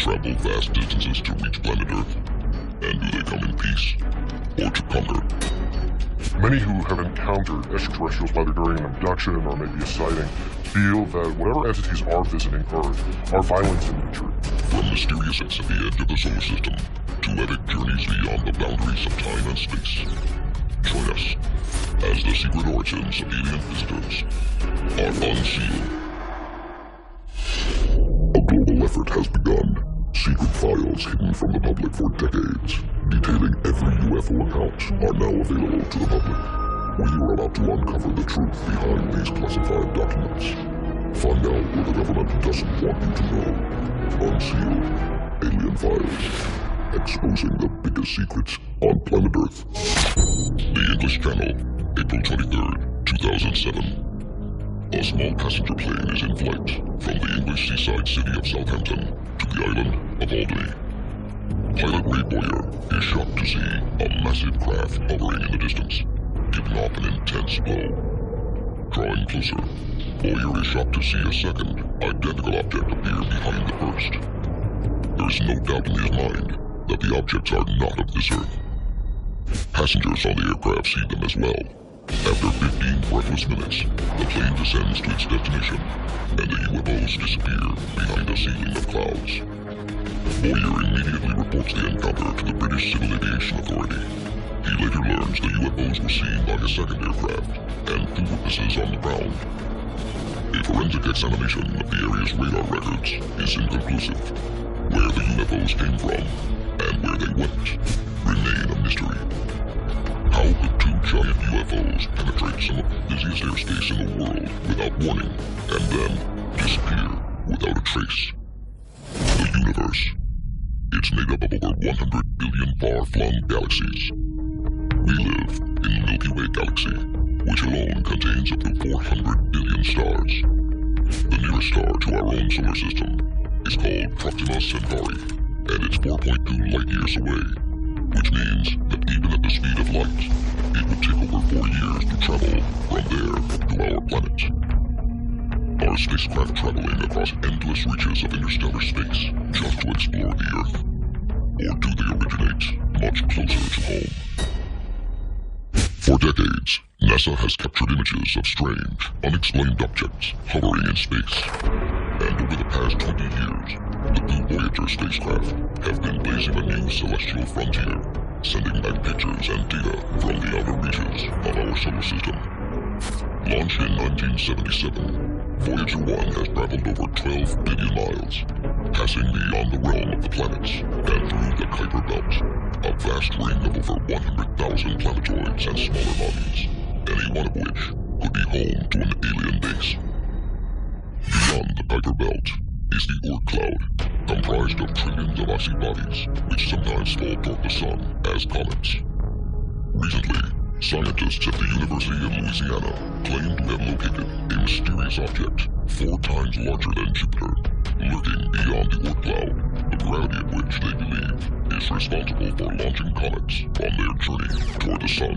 travel vast distances to reach planet Earth? And do they come in peace or to conquer? Many who have encountered extraterrestrials, whether during an abduction or maybe a sighting, feel that whatever entities are visiting Earth are violent in nature. From mysterious acts at the edge of the solar system to epic journeys beyond the boundaries of time and space, join us as the secret origins of alien visitors are unsealed. A global effort has begun. Secret files hidden from the public for decades, detailing every UFO account, are now available to the public. We are about to uncover the truth behind these classified documents. Find out what the government doesn't want you to know. Unsealed Alien Files, exposing the biggest secrets on planet Earth. The English Channel, April 23rd, 2007. A small passenger plane is in flight from the English seaside city of Southampton to the island of Alderney. Pilot Ray Boyer is shocked to see a massive craft hovering in the distance, giving off an intense glow. Drawing closer, Boyer is shocked to see a second, identical object appear behind the first. There's no doubt in his mind that the objects are not of this Earth. Passengers on the aircraft see them as well. After 15 breathless minutes, the plane descends to its destination, and the UFOs disappear behind a ceiling of clouds. Boyer immediately reports the encounter to the British Civil Aviation Authority. He later learns the UFOs were seen by a second aircraft and 2 witnesses on the ground. A forensic examination of the area's radar records is inconclusive. Where the UFOs came from and where they went remain a mystery. How could 2 giant UFOs penetrate some of the busiest airspace in the world without warning, and then disappear without a trace? The universe. It's made up of over 100 billion far-flung galaxies. We live in the Milky Way galaxy, which alone contains up to 400 billion stars. The nearest star to our own solar system is called Proxima Centauri, and it's 4.2 light-years away, which means that even at the speed of light, it would take over 4 years to travel from there to our planet. Are spacecraft traveling across endless reaches of interstellar space just to explore the Earth? Or do they originate much closer to home? For decades, NASA has captured images of strange, unexplained objects hovering in space. And over the past 20 years, the 2 Voyager spacecraft have been blazing a new celestial frontier, sending back pictures and data from the outer reaches of our solar system. Launched in 1977, Voyager 1 has traveled over 12 billion miles, passing beyond the realm of the planets and through the Kuiper Belt, a vast ring of over 100,000 planetoids and smaller bodies, any one of which could be home to an alien base. Beyond the Kuiper Belt is the Oort cloud, comprised of trillions of icy bodies which sometimes fall toward the sun as comets. Recently, scientists at the University of Louisiana claim to have located a mysterious object 4 times larger than Jupiter, lurking beyond the Oort cloud, the gravity of which they believe is responsible for launching comets on their journey toward the sun.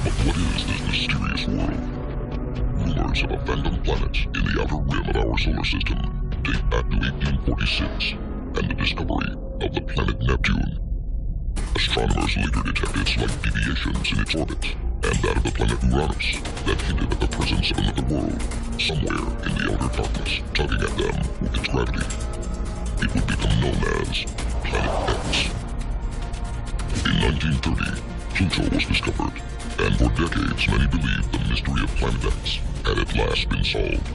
But what is this mysterious world? Rumors of a phantom planet in the outer rim of our solar system date back to 1846 and the discovery of the planet Neptune. Astronomers later detected slight deviations in its orbit and that of the planet Uranus that hinted at the presence of another world somewhere in the outer darkness tugging at them with its gravity. It would become known as Planet X. In 1930, Pluto was discovered, and for decades many believed the mystery of Planet X had at last been solved.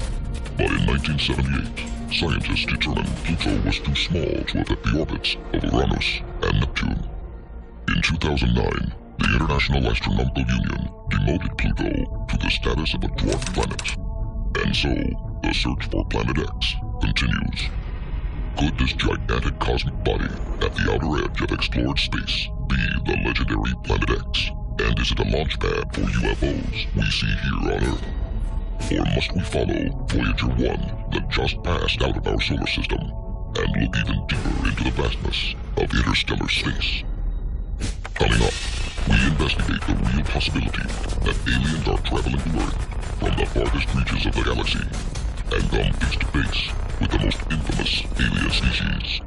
But in 1978, scientists determined Pluto was too small to affect the orbits of Uranus and Neptune. In 2009, the International Astronomical Union demoted Pluto to the status of a dwarf planet. And so, the search for Planet X continues. Could this gigantic cosmic body at the outer edge of explored space be the legendary Planet X? And is it a launch pad for UFOs we see here on Earth? Or must we follow Voyager 1 that just passed out of our solar system and look even deeper into the vastness of interstellar space? Coming up, we investigate the real possibility that aliens are traveling to Earth from the farthest reaches of the galaxy and come face to face with the most infamous alien species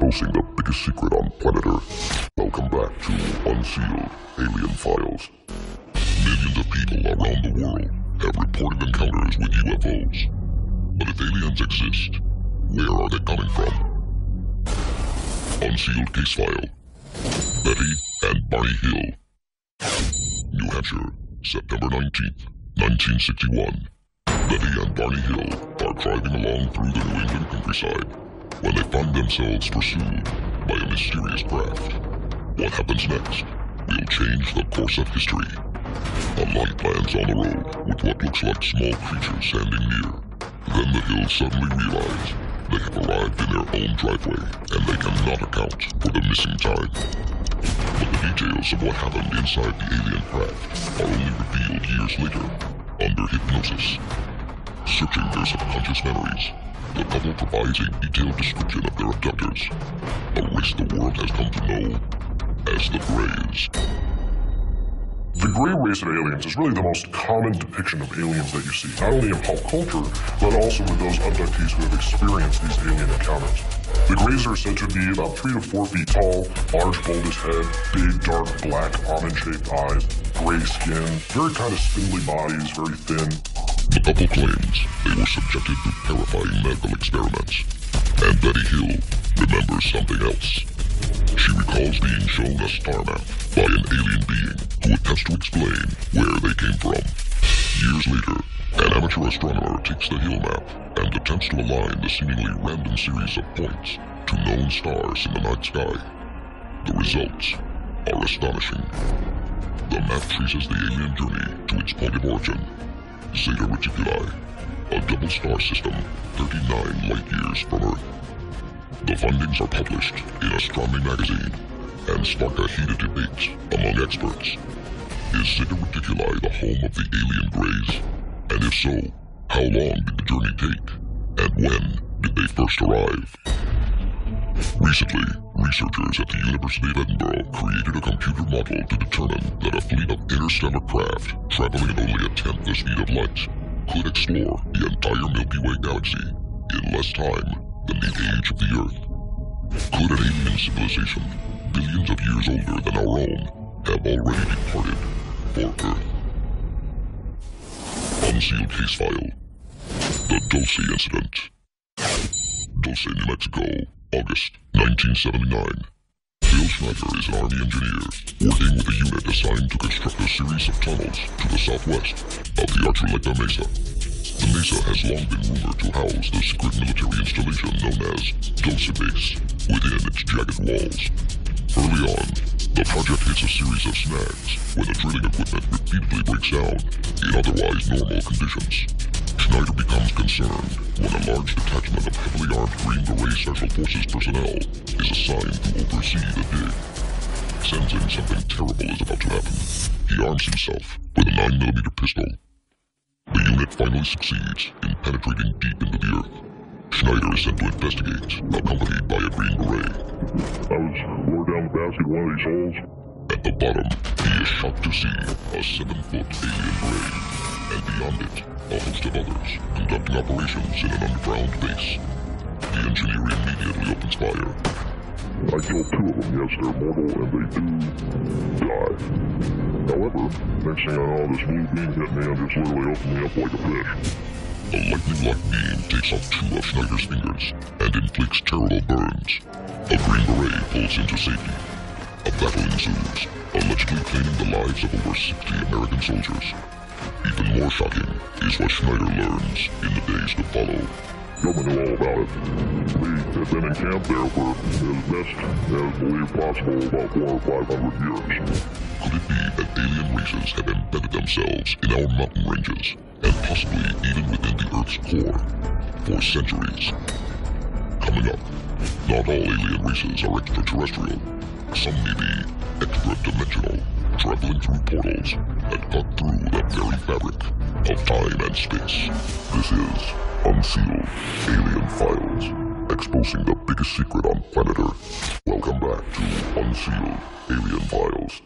exposing the biggest secret on planet Earth. Welcome back to Unsealed Alien Files. Millions of people around the world have reported encounters with UFOs. But if aliens exist, where are they coming from? Unsealed case file. Betty and Barney Hill. New Hampshire, September 19th, 1961. Betty and Barney Hill are driving along through the New England countryside when they find themselves pursued by a mysterious craft. What happens next will change the course of history. A light lands on the road with what looks like small creatures standing near. Then the Hills suddenly realize they have arrived in their own driveway and they cannot account for the missing time. But the details of what happened inside the alien craft are only revealed years later, under hypnosis. Searching their subconscious memories, the couple provides a detailed description of their abductors, a race the world has come to know as the Greys. The Grey race of aliens is really the most common depiction of aliens that you see, not only in pop culture, but also with those abductees who have experienced these alien encounters. The Greys are said to be about 3 to 4 feet tall, large bulbous head, big dark black almond-shaped eyes, gray skin, very kind of spindly bodies, very thin. The couple claims they were subjected to terrifying medical experiments, and Betty Hill remembers something else. She recalls being shown a star map by an alien being who attempts to explain where they came from. Years later, an amateur astronomer takes the Hill map and attempts to align the seemingly random series of points to known stars in the night sky. The results are astonishing. The map traces the alien journey to its point of origin, Zeta Reticuli, a double star system 39 light years from Earth. The findings are published in Astronomy magazine and spark a heated debate among experts. Is Zeta Reticuli the home of the alien Greys? And if so, how long did the journey take? And when did they first arrive? Recently, researchers at the University of Edinburgh created a computer model to determine that a fleet of interstellar craft traveling at only a tenth the speed of light could explore the entire Milky Way galaxy in less time than the age of the Earth. Could an alien civilization, billions of years older than our own, have already departed for Earth? Unsealed case file. The Dulce Incident. Dulce, New Mexico, August 1979. Bill Schneider is an Army engineer working with a unit assigned to construct a series of tunnels to the southwest of the Archuleta Mesa. The mesa has long been rumored to house the secret military installation known as Dulce Base within its jagged walls. Early on, the project hits a series of snags when the drilling equipment repeatedly breaks down in otherwise normal conditions. Schneider becomes concerned when a large detachment of heavily armed Green Beret Special Forces personnel is assigned to oversee the dig. Sensing something terrible is about to happen, he arms himself with a 9mm pistol. The unit finally succeeds in penetrating deep into the earth. Schneider is sent to investigate, accompanied by a Green Beret. I was lower down the basket of one of these holes. At the bottom, he is shocked to see a 7-foot alien Grey, and beyond it, a host of others conducting operations in an underground base. The engineer immediately opens fire. I killed 2 of them, yes, they're mortal, and they do die. However, next thing I know, this blue beam hit me and just literally opened me up like a fish. A lightning-like beam takes off 2 of Schneider's fingers and inflicts terrible burns. A Green Beret pulls into safety. A battle ensues, allegedly claiming the lives of over 60 American soldiers. Even more shocking is what Schneider learns in the days to follow. Government knew all about it. We had been in camp there for as best as believed possible about 400 or 500 years. Could it be that alien races have embedded themselves in our mountain ranges, and possibly even within the Earth's core, for centuries? Coming up, not all alien races are extraterrestrial. Some may be extra-dimensional, traveling through portals that cut through the very fabric of time and space. This is Unsealed Alien Files, exposing the biggest secret on planet Earth. Welcome back to Unsealed Alien Files.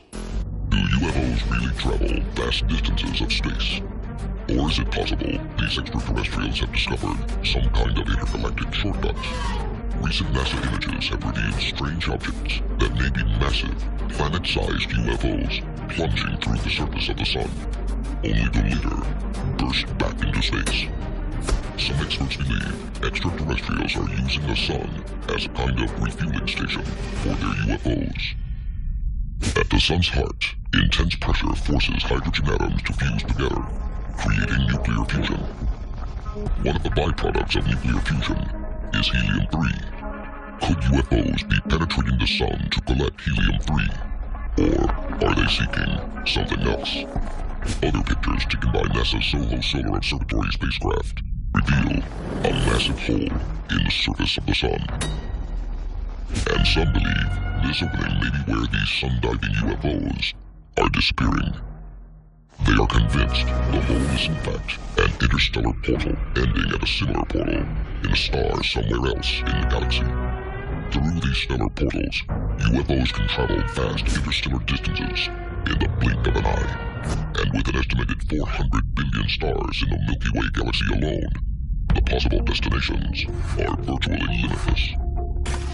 Do UFOs really travel vast distances of space? Or is it possible these extraterrestrials have discovered some kind of intergalactic shortcut? Recent NASA images have revealed strange objects that may be massive, planet-sized UFOs plunging through the surface of the sun, only to later burst back into space. Some experts believe extraterrestrials are using the sun as a kind of refueling station for their UFOs. At the sun's heart, intense pressure forces hydrogen atoms to fuse together, creating nuclear fusion. One of the byproducts of nuclear fusion is helium-3. Could UFOs be penetrating the sun to collect helium-3? Or are they seeking something else? Other pictures taken by NASA's SOHO Solar Observatory spacecraft reveal a massive hole in the surface of the sun. And some believe this opening may be where these sun-diving UFOs are disappearing. They are convinced the hole is in fact an interstellar portal ending at a similar portal in a star somewhere else in the galaxy. Through these stellar portals, UFOs can travel vast interstellar distances in the blink of an eye. And with an estimated 400 billion stars in the Milky Way galaxy alone, the possible destinations are virtually limitless.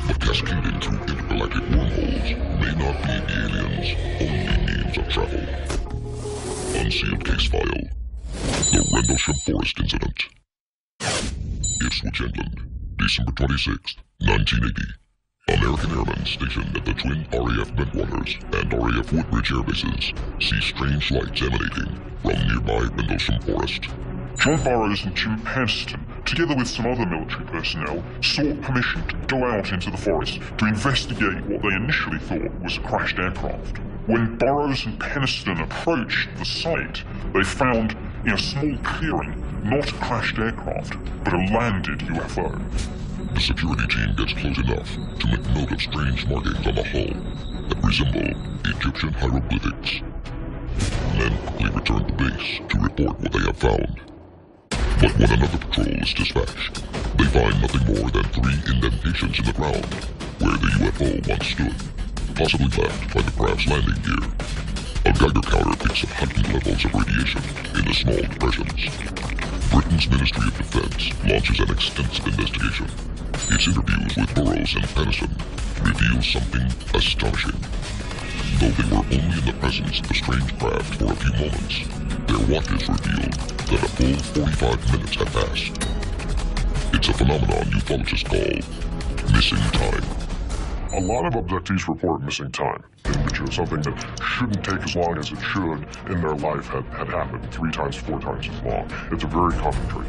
But cascading through intergalactic wormholes may not be the aliens' only means of travel. Unsealed case file. The Rendlesham Forest Incident. Ipswich, England, December 26, 1980. American airmen stationed at the twin RAF Bentwaters and RAF Woodbridge air bases see strange lights emanating from nearby Rendlesham Forest. John Burroughs and Jim Penniston, together with some other military personnel, sought permission to go out into the forest to investigate what they initially thought was a crashed aircraft. When Burroughs and Penniston approached the site, they found in a small clearing not a crashed aircraft, but a landed UFO. The security team gets close enough to make note of strange markings on the hull that resemble Egyptian hieroglyphics. Men quickly return to base to report what they have found. But when another patrol is dispatched, they find nothing more than 3 indentations in the ground where the UFO once stood, possibly left by the craft's landing gear. A Geiger counter picks up heightened levels of radiation in the small depressions. Britain's Ministry of Defense launches an extensive investigation. Its interviews with Burroughs and Penniston reveal something astonishing. Though they were only in the presence of the strange craft for a few moments, their watches revealed that a full 45 minutes had passed. It's a phenomenon ufologists call missing time. A lot of abductees report missing time, which is something that shouldn't take as long as it should in their life had happened 3 times, 4 times as long. It's a very common trait.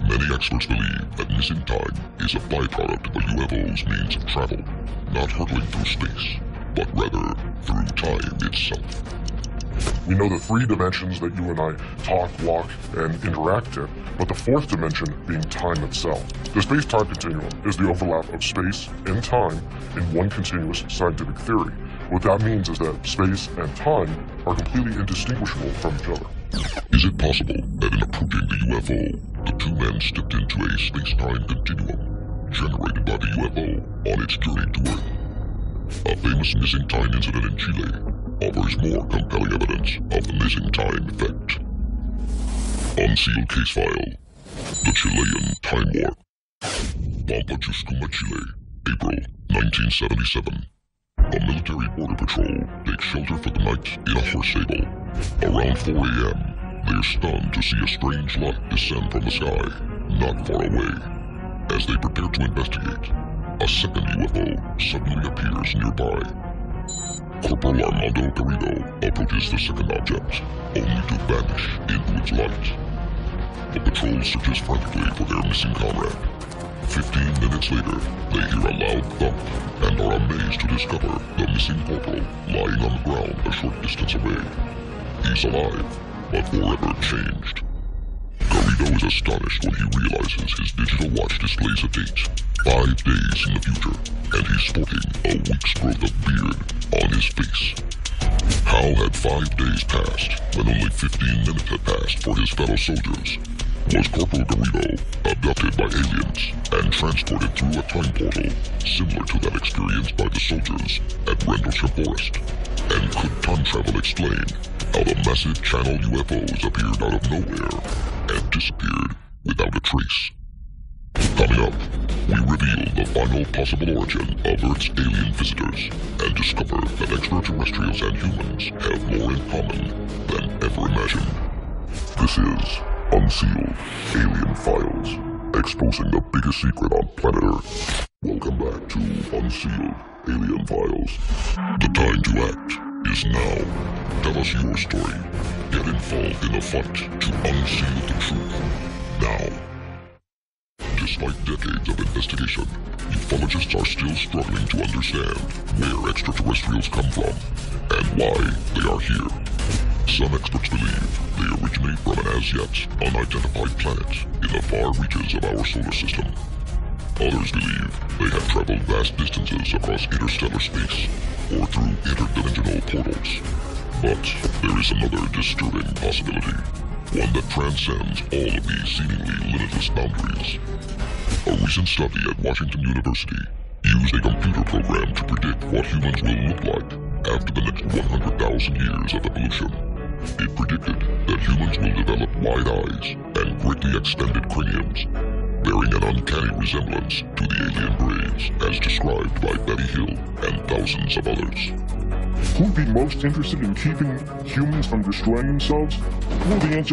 Many experts believe that missing time is a byproduct of a UFO's means of travel, not hurtling through space, but rather through time itself. We know the 3 dimensions that you and I talk, walk, and interact in, but the 4th dimension being time itself. The space-time continuum is the overlap of space and time in one continuous scientific theory. What that means is that space and time are completely indistinguishable from each other. Is it possible that in approaching the UFO, the 2 men stepped into a space-time continuum generated by the UFO on its journey to Earth? A famous missing time incident in Chile offers more compelling evidence of the missing time effect. Unsealed case file. The Chilean Time Warp. Pampa Chuscuma, Chile, April 1977. A military border patrol takes shelter for the night in a horse stable. Around 4 a.m., they are stunned to see a strange light descend from the sky, not far away. As they prepare to investigate, a second UFO suddenly appears nearby. Corporal Armando Garrido approaches the second object, only to vanish into its light. The patrol searches frantically for their missing comrade. 15 minutes later, they hear a loud thump and are amazed to discover the missing corporal lying on the ground a short distance away. He's alive, but forever changed. Garrido is astonished when he realizes his digital watch displays a date, 5 days in the future, and he's sporting a week's growth of beard on his face. How had 5 days passed when only 15 minutes had passed for his fellow soldiers? Was Corporal Garrido abducted by aliens and transported through a time portal similar to that experienced by the soldiers at Rendlesham Forest? And could time travel explain how the massive channel UFOs appeared out of nowhere and disappeared without a trace? Coming up, we reveal the final possible origin of Earth's alien visitors and discover that extraterrestrials and humans have more in common than ever imagined. This is Unsealed Alien Files, exposing the biggest secret on planet Earth. Welcome back to Unsealed Alien Files. The time to act is now. Tell us your story. Get involved in a fight to unseal the truth. Now. Despite decades of investigation, ufologists are still struggling to understand where extraterrestrials come from and why they are here. Some experts believe they originate from an as-yet unidentified planet in the far reaches of our solar system. Others believe they have traveled vast distances across interstellar space or through interdimensional portals. But there is another disturbing possibility, one that transcends all of these seemingly limitless boundaries. A recent study at Washington University used a computer program to predict what humans will look like after the next 100,000 years of evolution. It predicted that humans will develop wide eyes and greatly extended craniums, bearing an uncanny resemblance to the alien Greys as described by Betty Hill and thousands of others. Who'd be most interested in keeping humans from destroying themselves? Well, the answer